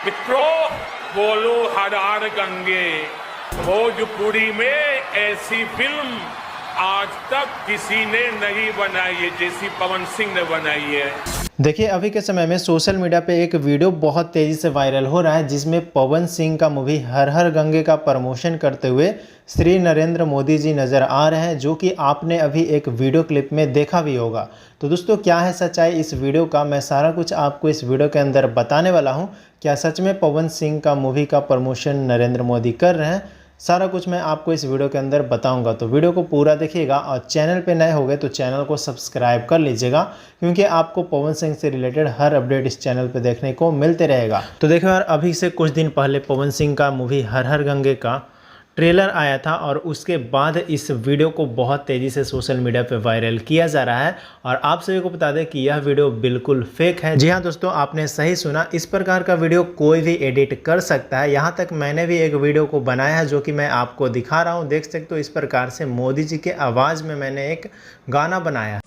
मित्रों, बोलो हर हर गंगे। भोजपुरी में ऐसी फिल्म आज तक किसी ने नहीं बनाई है जैसी पवन सिंह ने बनाई है। देखिए, अभी के समय में सोशल मीडिया पे एक वीडियो बहुत तेज़ी से वायरल हो रहा है जिसमें पवन सिंह का मूवी हर हर गंगे का प्रमोशन करते हुए श्री नरेंद्र मोदी जी नज़र आ रहे हैं, जो कि आपने अभी एक वीडियो क्लिप में देखा भी होगा। तो दोस्तों, क्या है सच्चाई इस वीडियो का, मैं सारा कुछ आपको इस वीडियो के अंदर बताने वाला हूं। क्या सच में पवन सिंह का मूवी का प्रमोशन नरेंद्र मोदी कर रहे हैं, सारा कुछ मैं आपको इस वीडियो के अंदर बताऊंगा। तो वीडियो को पूरा देखिएगा और चैनल पे नए हो गए तो चैनल को सब्सक्राइब कर लीजिएगा, क्योंकि आपको पवन सिंह से रिलेटेड हर अपडेट इस चैनल पे देखने को मिलते रहेगा। तो देखो यार, अभी से कुछ दिन पहले पवन सिंह का मूवी हर हर गंगे का ट्रेलर आया था और उसके बाद इस वीडियो को बहुत तेज़ी से सोशल मीडिया पे वायरल किया जा रहा है। और आप सभी को बता दें कि यह वीडियो बिल्कुल फेक है। जी हाँ दोस्तों, आपने सही सुना, इस प्रकार का वीडियो कोई भी एडिट कर सकता है। यहाँ तक मैंने भी एक वीडियो को बनाया है जो कि मैं आपको दिखा रहा हूँ, देख सकते हो। इस प्रकार से मोदी जी के आवाज़ में मैंने एक गाना बनाया।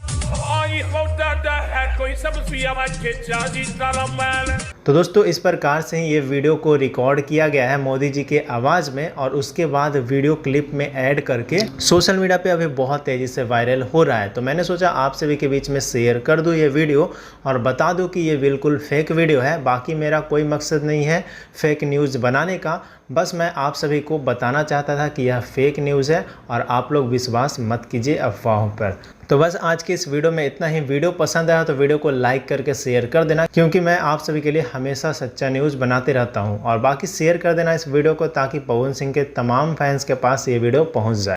तो दोस्तों, इस प्रकार से ही ये वीडियो को रिकॉर्ड किया गया है मोदी जी के आवाज़ में और उसके बाद वीडियो क्लिप में ऐड करके सोशल मीडिया पे अभी बहुत तेज़ी से वायरल हो रहा है। तो मैंने सोचा आप सभी के बीच में शेयर कर दूं ये वीडियो और बता दूं कि ये बिल्कुल फेक वीडियो है। बाकी मेरा कोई मकसद नहीं है फेक न्यूज़ बनाने का, बस मैं आप सभी को बताना चाहता था कि यह फेक न्यूज़ है और आप लोग विश्वास मत कीजिए अफवाहों पर। तो बस आज की इस वीडियो में इतना ही। वीडियो पसंद आया तो वीडियो को लाइक करके शेयर कर देना, क्योंकि मैं आप सभी के लिए हमेशा सच्चा न्यूज़ बनाते रहता हूं। और बाकी शेयर कर देना इस वीडियो को, ताकि पवन सिंह के तमाम फैंस के पास ये वीडियो पहुंच जाए।